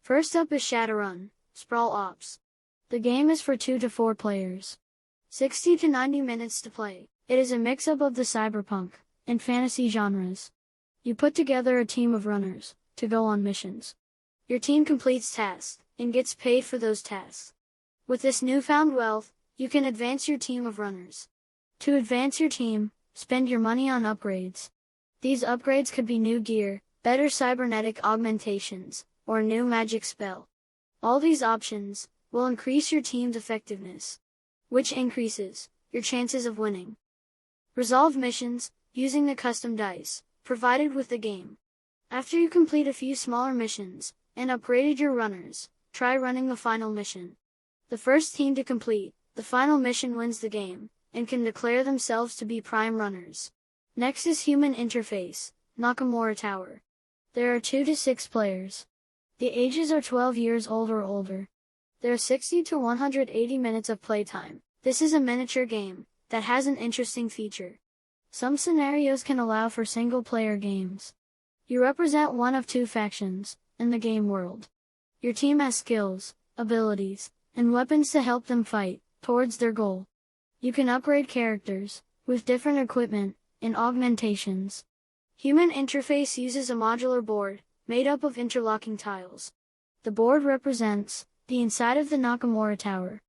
First up is Shadowrun, Sprawl Ops. The game is for 2 to 4 players. 60 to 90 minutes to play. It is a mix-up of the cyberpunk and fantasy genres. You put together a team of runners to go on missions. Your team completes tasks and gets paid for those tasks. With this newfound wealth, you can advance your team of runners. To advance your team, spend your money on upgrades. These upgrades could be new gear, better cybernetic augmentations, or a new magic spell. All these options will increase your team's effectiveness, which increases your chances of winning. Resolve missions using the custom dice provided with the game. After you complete a few smaller missions and upgraded your runners, try running the final mission. The first team to complete the final mission wins the game and can declare themselves to be prime runners. Next is Human Interface, Nakamura Tower. There are 2 to 6 players. The ages are 12 years old or older. There are 60 to 180 minutes of playtime. This is a miniature game that has an interesting feature. Some scenarios can allow for single-player games. You represent one of 2 factions in the game world. Your team has skills, abilities, and weapons to help them fight towards their goal. You can upgrade characters with different equipment and augmentations. Human Interface uses a modular board made up of interlocking tiles. The board represents the inside of the Nakamura Tower.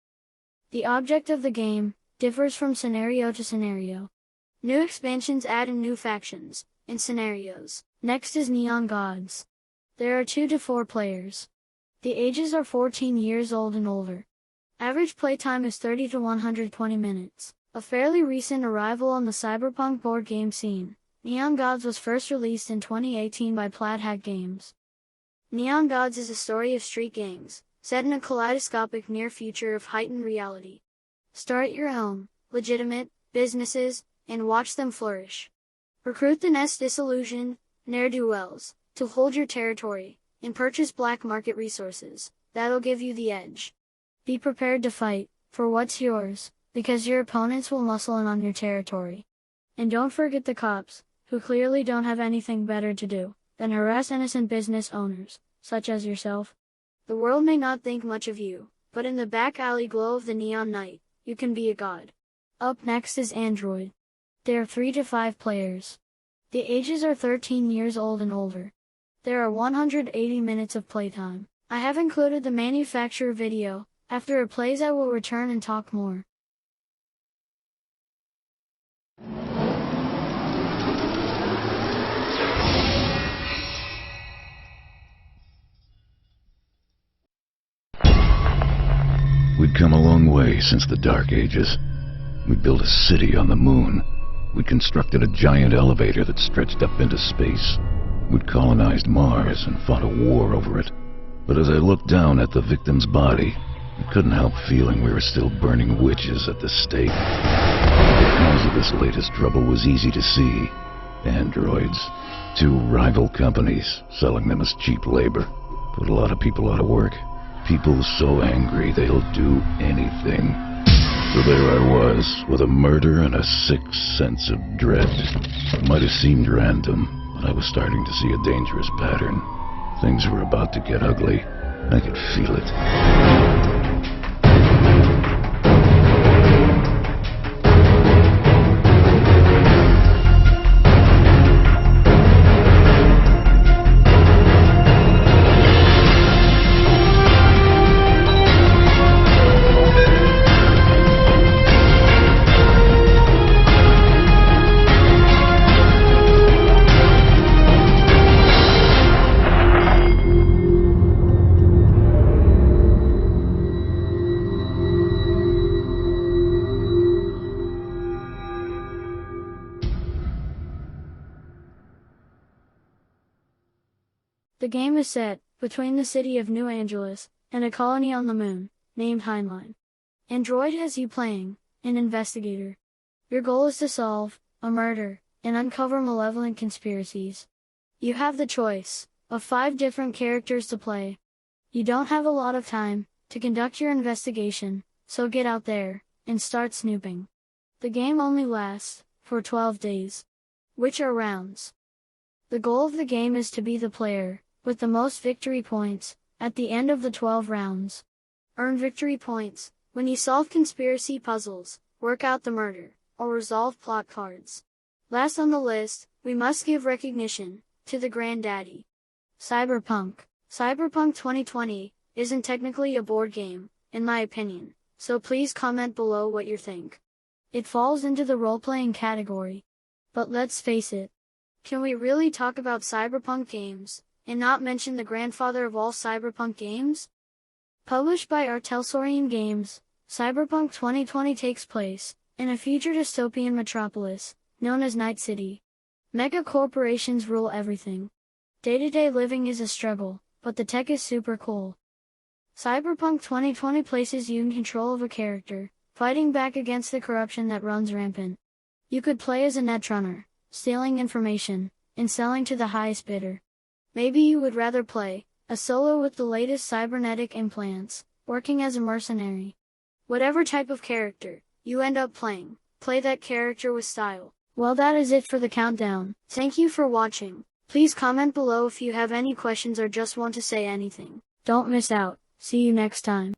The object of the game differs from scenario to scenario. New expansions add in new factions and scenarios. Next is Neon Gods. There are 2 to 4 players. The ages are 14 years old and older. Average playtime is 30 to 120 minutes. A fairly recent arrival on the cyberpunk board game scene, Neon Gods was first released in 2018 by Plaid Hat Games. Neon Gods is a story of street gangs, set in a kaleidoscopic near future of heightened reality. Start your own legitimate businesses and watch them flourish. Recruit the next disillusioned ne'er-do-wells to hold your territory and purchase black market resources that'll give you the edge. Be prepared to fight for what's yours, because your opponents will muscle in on your territory. And don't forget the cops, who clearly don't have anything better to do than harass innocent business owners, such as yourself. The world may not think much of you, but in the back alley glow of the neon night, you can be a god. Up next is Android. There are 3 to 5 players. The ages are 13 years old and older. There are 180 minutes of playtime. I have included the manufacturer video. After it plays, I will return and talk more. We'd come a long way since the Dark Ages. We'd built a city on the moon. We'd constructed a giant elevator that stretched up into space. We'd colonized Mars and fought a war over it. But as I looked down at the victim's body, I couldn't help feeling we were still burning witches at the stake. The cause of this latest trouble was easy to see. Androids. 2 rival companies, selling them as cheap labor. Put a lot of people out of work. People so angry they'll do anything. So there I was, with a murder and a sick sense of dread. It might have seemed random, but I was starting to see a dangerous pattern. Things were about to get ugly. I could feel it. The game is set between the city of New Angeles and a colony on the moon, named Heinlein. Android has you playing an investigator. Your goal is to solve a murder and uncover malevolent conspiracies. You have the choice of 5 different characters to play. You don't have a lot of time to conduct your investigation, so get out there and start snooping. The game only lasts for 12 days, which are rounds. The goal of the game is to be the player with the most victory points at the end of the 12 rounds. Earn victory points when you solve conspiracy puzzles, work out the murder, or resolve plot cards. Last on the list, we must give recognition to the granddaddy. CyberPunk. CyberPunk 2020 isn't technically a board game, in my opinion, so please comment below what you think. It falls into the role-playing category. But let's face it, can we really talk about cyberpunk games and not mention the grandfather of all cyberpunk games? Published by Artelsorian Games, CyberPunk 2020 takes place in a future dystopian metropolis known as Night City. Mega corporations rule everything. Day-to-day living is a struggle, but the tech is super cool. CyberPunk 2020 places you in control of a character, fighting back against the corruption that runs rampant. You could play as a netrunner, stealing information, and selling to the highest bidder. Maybe you would rather play a solo with the latest cybernetic implants, working as a mercenary. Whatever type of character you end up playing, play that character with style. Well, that is it for the countdown. Thank you for watching. Please comment below if you have any questions or just want to say anything. Don't miss out. See you next time.